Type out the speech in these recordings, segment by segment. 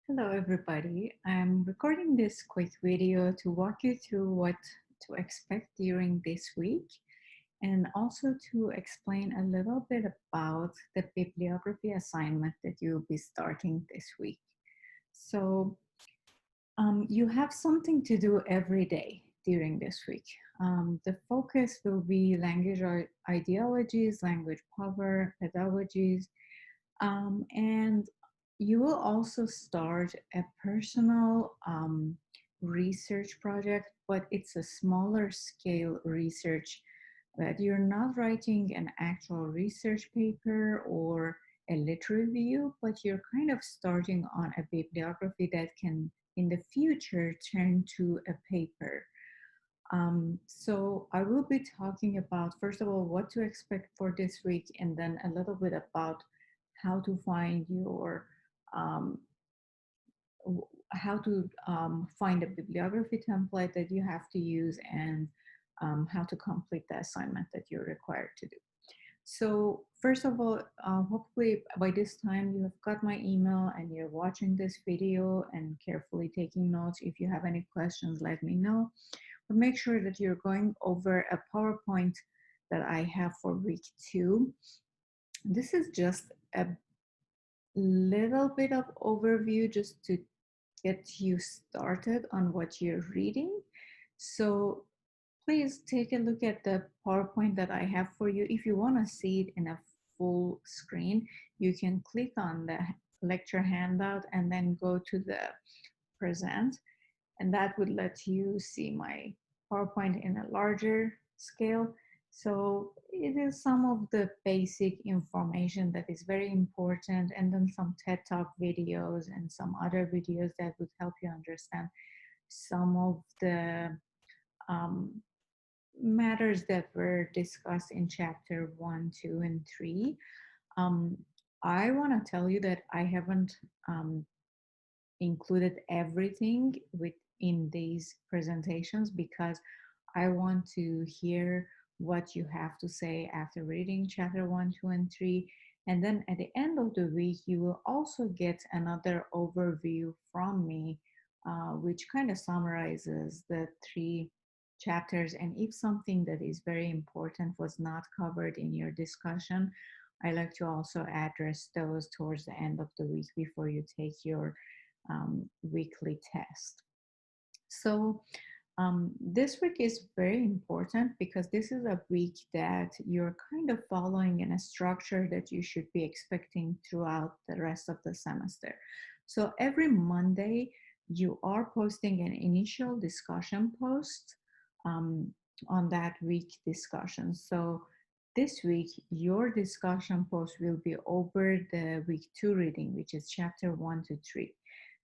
Hello, everybody. I'm recording this quick video to walk you through what to expect during this week and also to explain a little bit about the bibliography assignment that you'll be starting this week. So, you have something to do every day during this week. The focus will be language ideologies, language power, pedagogies, and you will also start a personal research project, but it's a smaller scale research that you're not writing an actual research paper or a lit review, but you're kind of starting on a bibliography that can in the future turn to a paper. So I will be talking about, first of all, what to expect for this week, and then a little bit about how to find your, um, how to find a bibliography template that you have to use, and how to complete the assignment that you're required to do. So first of all, hopefully by this time you have got my email and you're watching this video and carefully taking notes. If you have any questions, let me know. But make sure that you're going over a PowerPoint that I have for week 2. This is just a little bit of overview just to get you started on what you're reading. So please take a look at the PowerPoint that I have for you. If you want to see it in a full screen, you can click on the lecture handout and then go to the present, and that would let you see my PowerPoint in a larger scale. So it is some of the basic information that is very important, and then some TED Talk videos and some other videos that would help you understand some of the um, matters that were discussed in chapter 1, 2, and 3. Um, I want to tell you that I haven't included everything within these presentations because I want to hear what you have to say after reading chapter 1, 2, and 3. And then at the end of the week, you will also get another overview from me, which kind of summarizes the 3 chapters. And if something that is very important was not covered in your discussion, I like to also address those towards the end of the week before you take your weekly test. So this week is very important because this is a week that you're kind of following in a structure that you should be expecting throughout the rest of the semester. So every Monday, you are posting an initial discussion post um, on that week discussion. So this week, your discussion post will be over the week 2 reading, which is chapter 1 to 3.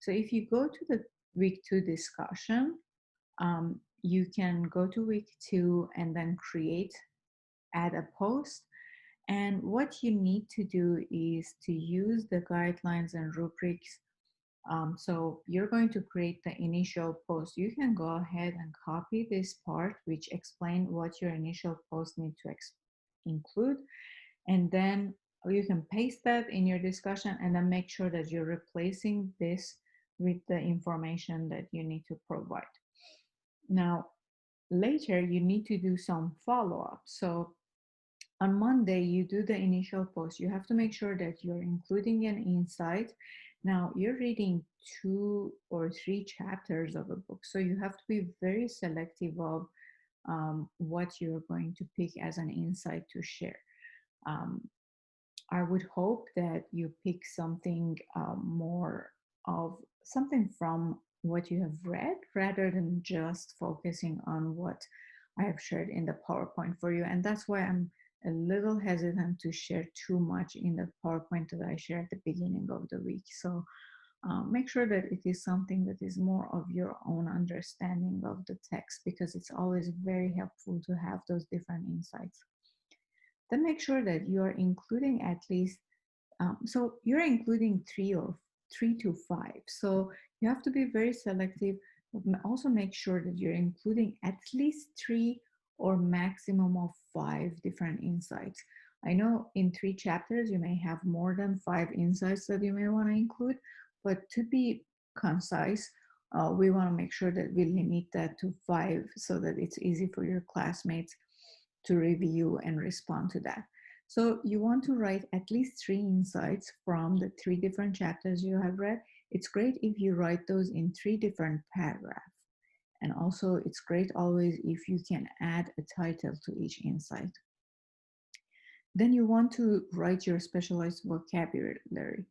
So if you go to the week 2 discussion, you can go to week 2 and then add a post. And what you need to do is to use the guidelines and rubrics. So you're going to create the initial post. You can go ahead and copy this part, which explain what your initial post need to include. And then you can paste that in your discussion and then make sure that you're replacing this with the information that you need to provide. Now, later you need to do some follow-up. So on Monday, you do the initial post. You have to make sure that you're including an insight. Now, you're reading 2 or 3 chapters of a book, so you have to be very selective of what you're going to pick as an insight to share. Um, I would hope that you pick something more of something from what you have read rather than just focusing on what I have shared in the PowerPoint for you. And that's why I'm a little hesitant to share too much in the PowerPoint that I share at the beginning of the week. So make sure that it is something that is more of your own understanding of the text, because it's always very helpful to have those different insights. Then make sure that you are including at least, so you're including 3 to 5. So you have to be very selective, but also make sure that you're including at least 3 or maximum of 5 different insights. I know in 3 chapters, you may have more than 5 insights that you may want to include, but to be concise. We want to make sure that we limit that to 5 so that it's easy for your classmates to review and respond to that. So you want to write at least 3 insights from the 3 different chapters you have read. It's great if you write those in 3 different paragraphs. And also, it's great always if you can add a title to each insight. Then you want to write your specialized vocabulary,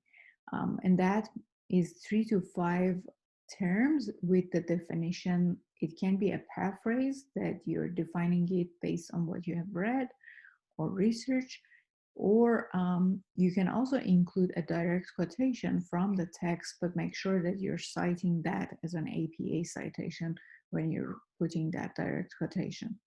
and that is 3 to 5 terms with the definition. It can be a paraphrase that you're defining it based on what you have read or research, or you can also include a direct quotation from the text, but make sure that you're citing that as an APA citation when you're putting that direct quotation.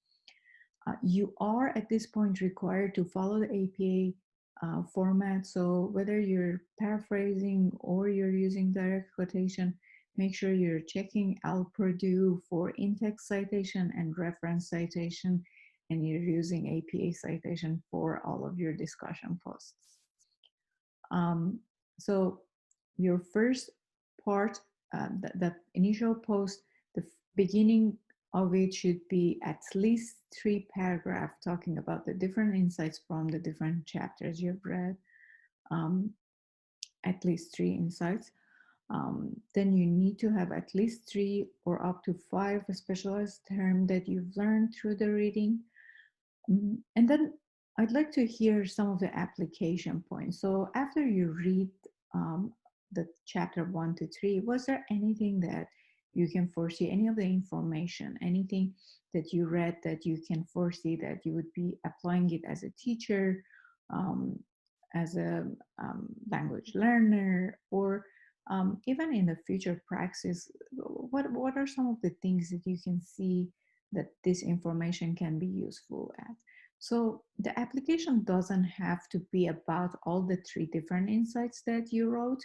You are at this point required to follow the APA format. So whether you're paraphrasing or you're using direct quotation, make sure you're checking Al Purdue for in-text citation and reference citation, and you're using APA citation for all of your discussion posts. So your first part, the initial post, the beginning of it should be at least 3 paragraphs talking about the different insights from the different chapters you've read, at least 3 insights. Then you need to have at least 3 or up to 5 specialized terms that you've learned through the reading. And then I'd like to hear some of the application points. So after you read the chapter 1 to 3, was there anything that you can foresee, any of the information, anything that you read that you can foresee that you would be applying it as a teacher, as a language learner, or even in the future praxis? What are some of the things that you can see that this information can be useful at? So the application doesn't have to be about all the 3 different insights that you wrote,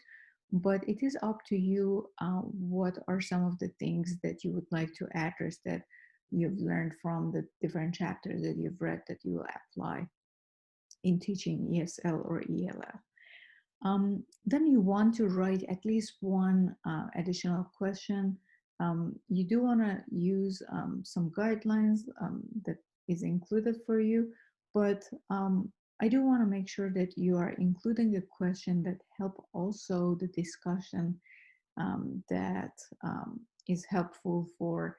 but it is up to you. What are some of the things that you would like to address that you've learned from the different chapters that you've read that you will apply in teaching ESL or ELL? Then you want to write at least one additional question. You do want to use some guidelines that is included for you, but I do want to make sure that you are including a question that help also the discussion, that is helpful for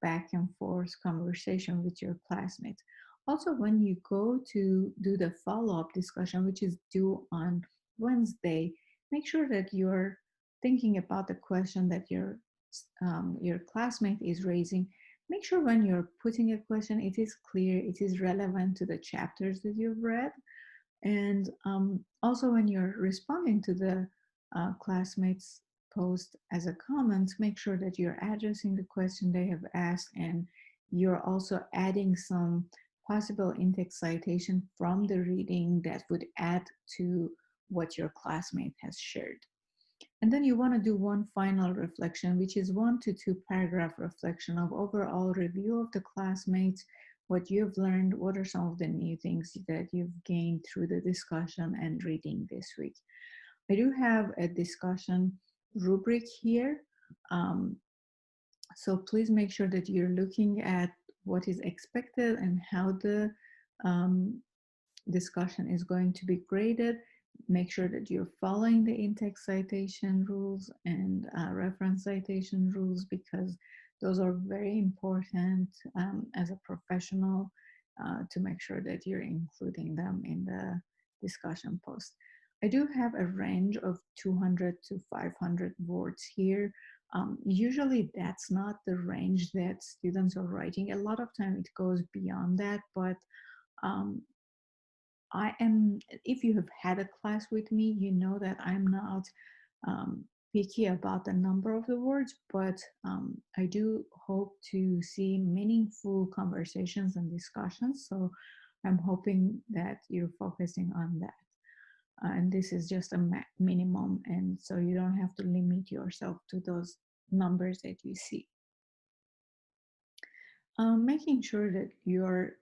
back and forth conversation with your classmates. Also, when you go to do the follow-up discussion, which is due on Wednesday, make sure that you're thinking about the question that your classmate is raising. Make sure when you're putting a question, it is clear, it is relevant to the chapters that you've read. And also when you're responding to the classmates post as a comment, make sure that you're addressing the question they have asked, and you're also adding some possible in-text citation from the reading that would add to what your classmate has shared. And then you want to do one final reflection, which is 1 to 2 paragraph reflection of overall review of the classmates, what you've learned, what are some of the new things that you've gained through the discussion and reading this week. I do have a discussion rubric here. So please make sure that you're looking at what is expected and how the discussion is going to be graded. Make sure that you're following the in-text citation rules and reference citation rules, because those are very important as a professional to make sure that you're including them in the discussion post. I do have a range of 200 to 500 words here. Usually that's not the range that students are writing. A lot of time it goes beyond that, but if you have had a class with me, you know that I'm not picky about the number of the words, but I do hope to see meaningful conversations and discussions. So I'm hoping that you're focusing on that. And this is just a minimum, and so you don't have to limit yourself to those numbers that you see. Making sure that you're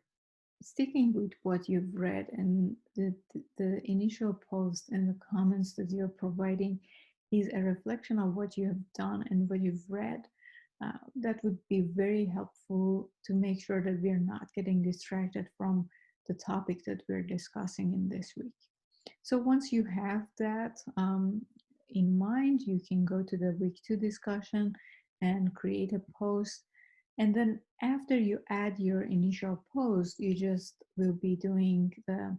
sticking with what you've read and the initial post and the comments that you're providing is a reflection of what you have done and what you've read. That would be very helpful to make sure that we're not getting distracted from the topic that we're discussing in this week. So once you have that in mind, you can go to the week 2 discussion and create a post. And then after you add your initial post, you just will be doing the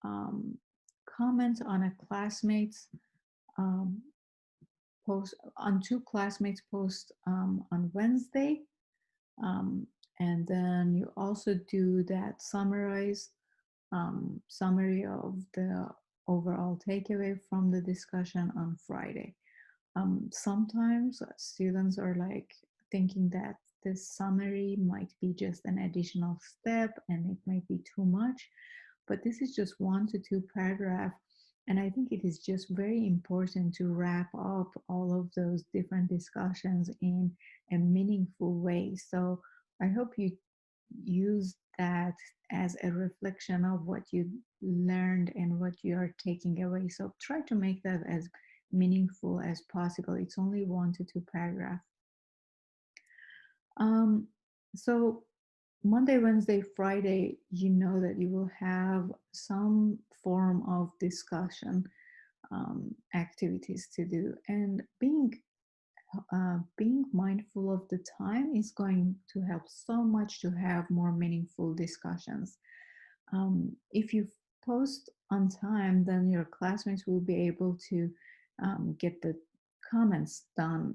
um, comments on a classmate's um, post, on two classmates post on Wednesday. Um, and then you also do that summary of the overall takeaway from the discussion on Friday. Sometimes students are like thinking that this summary might be just an additional step and it might be too much, but this is just 1 to 2 paragraph. And I think it is just very important to wrap up all of those different discussions in a meaningful way. So I hope you use that as a reflection of what you learned and what you are taking away. So try to make that as meaningful as possible. It's only 1 to 2 paragraph. Um, so Monday, Wednesday, Friday, you know that you will have some form of discussion activities to do, and being mindful of the time is going to help so much to have more meaningful discussions. If you post on time, then your classmates will be able to get the comments done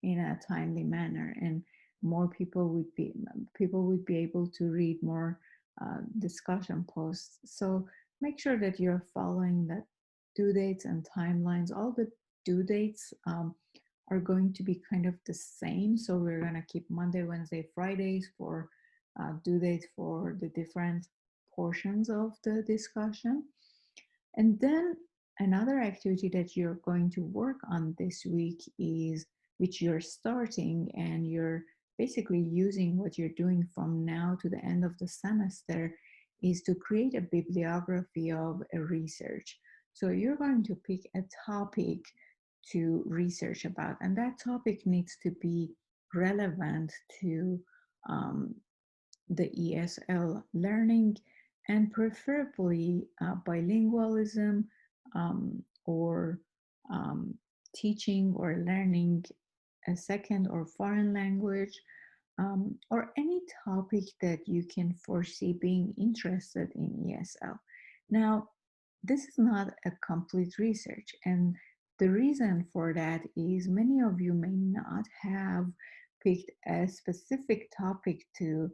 in a timely manner, and more people would be able to read more discussion posts. So make sure that you're following the due dates and timelines. All the due dates are going to be kind of the same. So we're going to keep Monday, Wednesday, Fridays for due dates for the different portions of the discussion. And then another activity that you're going to work on this week is, which you're starting and you're basically using what you're doing from now to the end of the semester, is to create a bibliography of a research. So you're going to pick a topic to research about, and that topic needs to be relevant to um, the ESL learning, and preferably bilingualism, or um, teaching or learning a second or foreign language, or any topic that you can foresee being interested in ESL. Now, this is not a complete research, and the reason for that is many of you may not have picked a specific topic to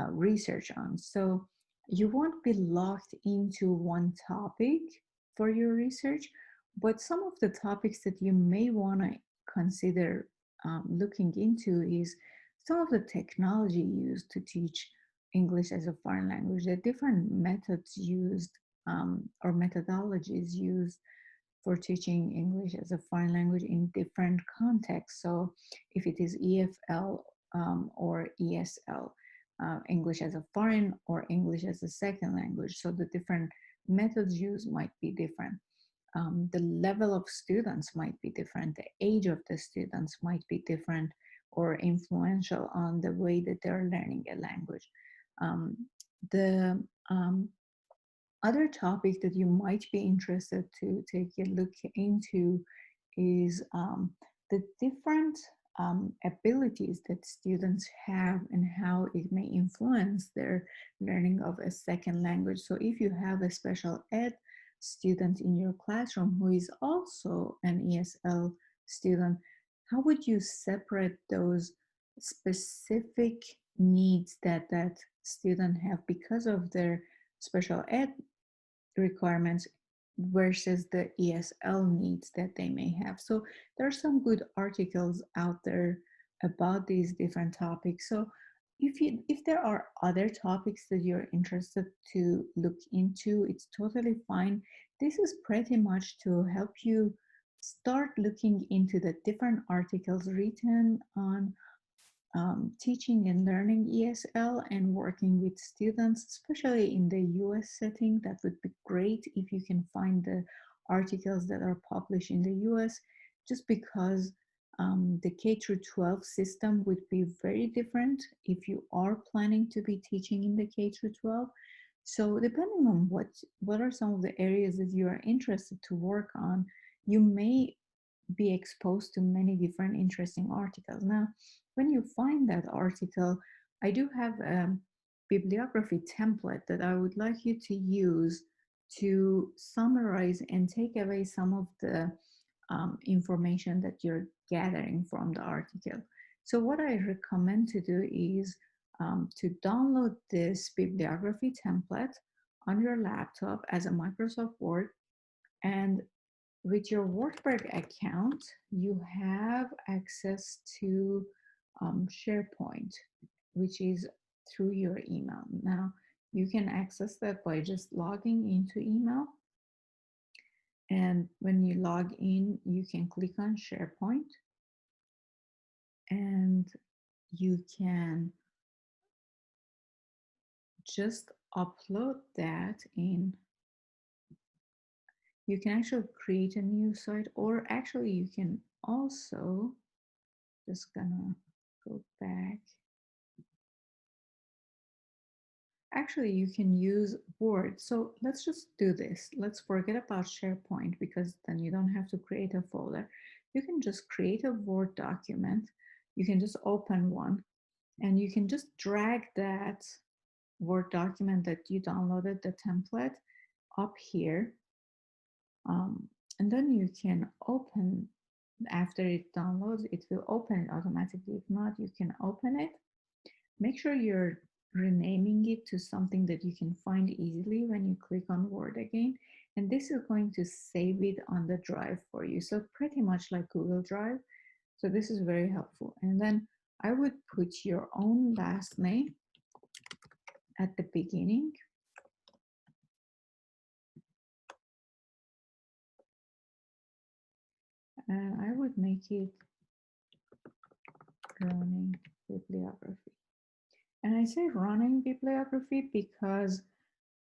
research on. So you won't be locked into one topic for your research, but some of the topics that you may want to consider looking into is some of the technology used to teach English as a foreign language, the different methods used or methodologies used for teaching English as a foreign language in different contexts. So if it is EFL or ESL, English as a foreign or English as a second language. So the different methods used might be different. The level of students might be different. The age of the students might be different or influential on the way that they're learning a language. The other topic that you might be interested to take a look into is the different abilities that students have and how it may influence their learning of a second language. So if you have a special ed student in your classroom who is also an ESL student, how would you separate those specific needs that that student have because of their special ed requirements versus the ESL needs that they may have? So there are some good articles out there about these different topics. So if there are other topics that you're interested to look into, it's totally fine. This is pretty much to help you start looking into the different articles written on teaching and learning ESL and working with students, especially in the US setting. That would be great if you can find the articles that are published in the US. just because the K through 12 system would be very different if you are planning to be teaching in the K through 12. So depending on what are some of the areas that you are interested to work on, you may be exposed to many different interesting articles. Now, when you find that article, I do have a bibliography template that I would like you to use to summarize and take away some of the information that you're gathering from the article. So what I recommend to do is to download this bibliography template on your laptop as a Microsoft Word, and with your Wordberg account, you have access to SharePoint, which is through your email. Now, you can access that by just logging into email. And when you log in, you can click on SharePoint and you can just upload that in. You can actually create a new site, or actually you can also just gonna go back. Actually, you can use Word. So let's just do this. Let's forget about SharePoint because then you don't have to create a folder. You can just create a Word document. You can just open one and you can just drag that Word document that you downloaded, the template, up here. And then you can open, after it downloads, it will open it automatically. If not, you can open it. Make sure you're renaming it to something that you can find easily when you click on Word again. And this is going to save it on the drive for you. So pretty much like Google Drive. So this is very helpful. And then I would put your own last name at the beginning. And I would make it running bibliography. And I say running bibliography because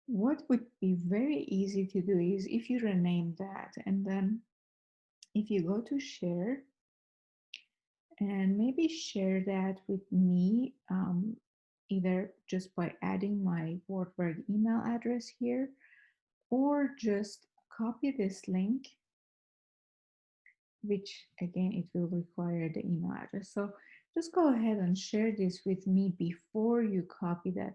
what would be very easy to do is if you rename that, and then if you go to share and maybe share that with me, either just by adding my Wordberg email address here, or just copy this link, which again, it will require the email address. So just go ahead and share this with me before you copy that.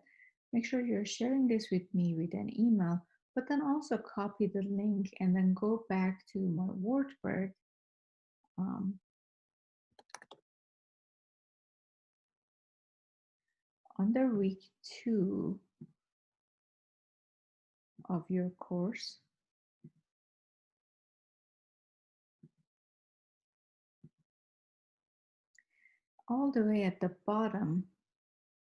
Make sure you're sharing this with me with an email, but then also copy the link and then go back to my Wordberg. Under week 2 of your course, all the way at the bottom,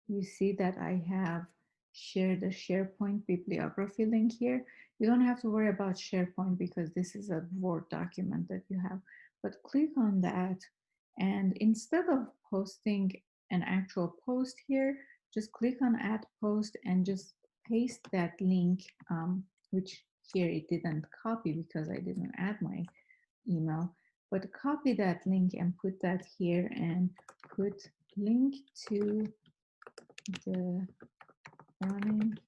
you see that I have shared the SharePoint bibliography link here. You don't have to worry about SharePoint because this is a Word document that you have, but click on that. And instead of posting an actual post here, just click on add post and just paste that link, which here it didn't copy because I didn't add my email, but copy that link and put that here and put link to the running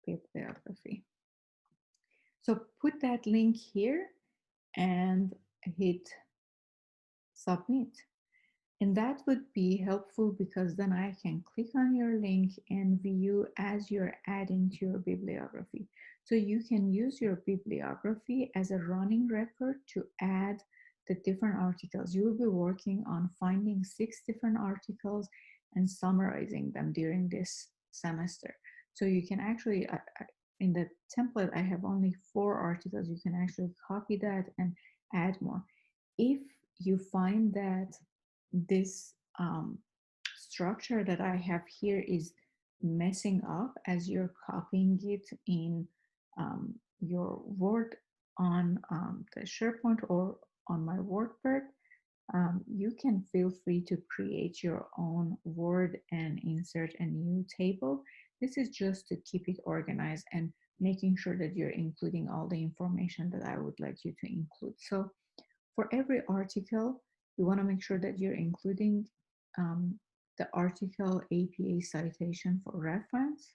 bibliography. So put that link here and hit submit. And that would be helpful because then I can click on your link and view as you're adding to your bibliography. So you can use your bibliography as a running record to add the different articles. You will be working on finding 6 different articles and summarizing them during this semester. So you can actually, in the template, I have only 4 articles. You can actually copy that and add more. If you find that this structure that I have here is messing up as you're copying it in your Word on the SharePoint or on my Wordberg, you can feel free to create your own Word and insert a new table. This is just to keep it organized and making sure that you're including all the information that I would like you to include. So For every article, you want to make sure that you're including the article APA citation for reference,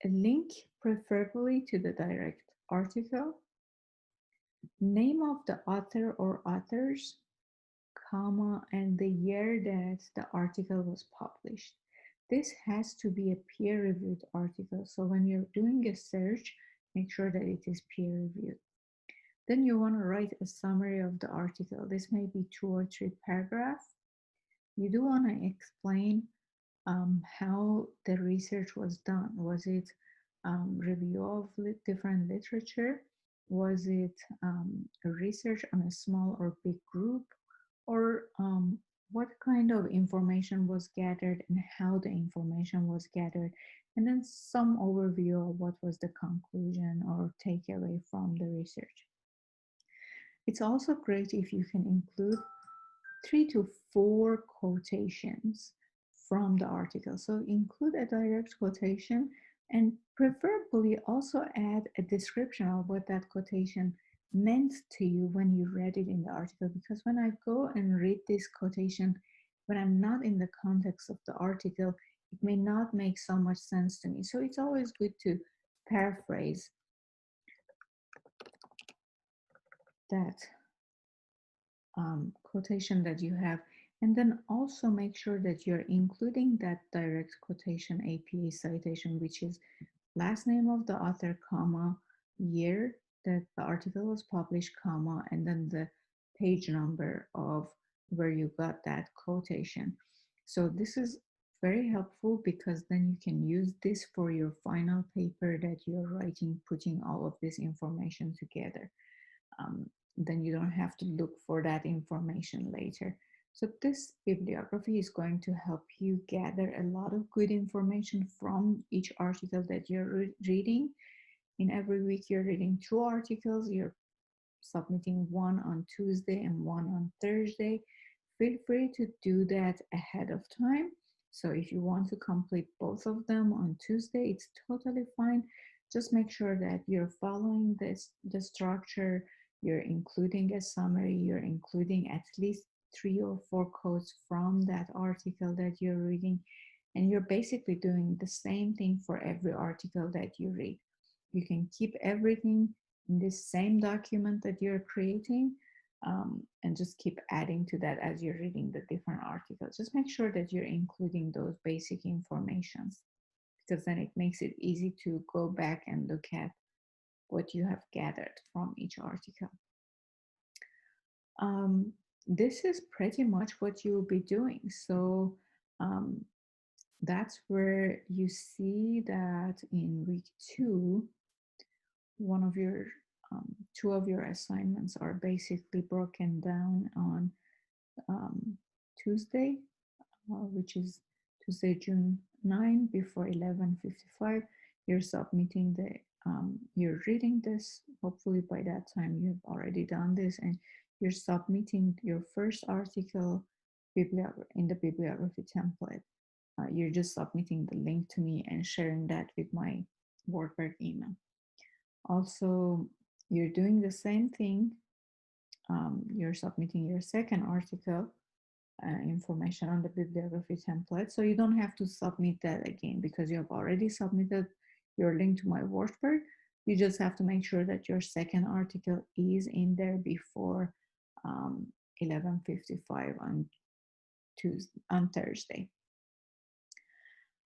a link preferably to the direct article, name of the author or authors, comma, and the year that the article was published. This has to be a peer-reviewed article, so when you're doing a search, make sure that it is peer-reviewed. Then you want to write a summary of the article. This may be 2 or 3 paragraphs. You do want to explain how the research was done. Was it review of different literature? Was it a research on a small or big group? Or what kind of information was gathered and how the information was gathered? And then some overview of what was the conclusion or takeaway from the research. It's also great if you can include 3 to 4 quotations from the article. So include a direct quotation and preferably also add a description of what that quotation meant to you when you read it in the article. Because when I go and read this quotation, when I'm not in the context of the article, it may not make so much sense to me. So it's always good to paraphrase that quotation that you have, and then also make sure that you're including that direct quotation APA citation, which is last name of the author, comma, year that the article was published, comma, and then the page number of where you got that quotation. So this is very helpful because then you can use this for your final paper that you're writing, putting all of this information together. Then you don't have to look for that information later. So this bibliography is going to help you gather a lot of good information from each article that you're reading. In every week, you're reading 2 articles. You're submitting one on Tuesday and one on Thursday. Feel free to do that ahead of time. So if you want to complete both of them on Tuesday, it's totally fine. Just make sure that you're following the structure. You're including a summary. You're including at least 3 or 4 quotes from that article that you're reading. And you're basically doing the same thing for every article that you read. You can keep everything in this same document that you're creating, and just keep adding to that as you're reading the different articles. Just make sure that you're including those basic informations, because then it makes it easy to go back and look at what you have gathered from each article. This is pretty much what you'll be doing. So that's where you see that in week 2, one of your 2 of your assignments are basically broken down on Tuesday, which is Tuesday, June 9, before 11:55. You're submitting the, you're reading this. Hopefully by that time you've already done this, and you're submitting your first article in the bibliography template. You're just submitting the link to me and sharing that with my work email. Also, you're doing the same thing. You're submitting your second article information on the bibliography template. So you don't have to submit that again because you have already submitted your link to my workbook. You just have to make sure that your second article is in there before 11:55 on Thursday.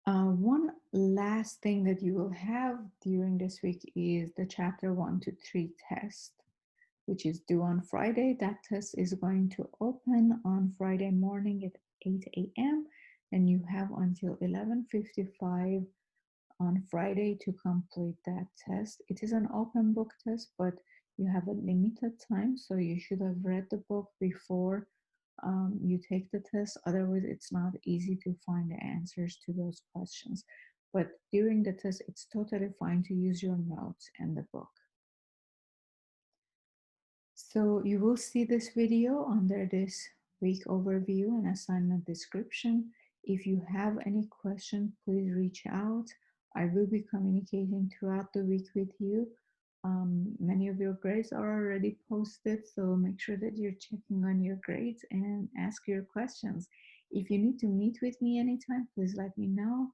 One last thing that you will have during this week is the chapter 1 to 3 test, which is due on Friday. That test is going to open on Friday morning at 8 a.m. and you have until 11:55 on Friday to complete that test. It is an open book test, but you have a limited time, so you should have read the book before you take the test. Otherwise, it's not easy to find the answers to those questions. But during the test, it's totally fine to use your notes and the book. So you will see this video under this week overview and assignment description. If you have any question, please reach out. I will be communicating throughout the week with you. Many of your grades are already posted, so make sure that you're checking on your grades and ask your questions. If you need to meet with me anytime, please let me know.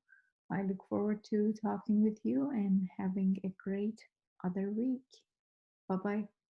I look forward to talking with you and having a great other week. Bye bye.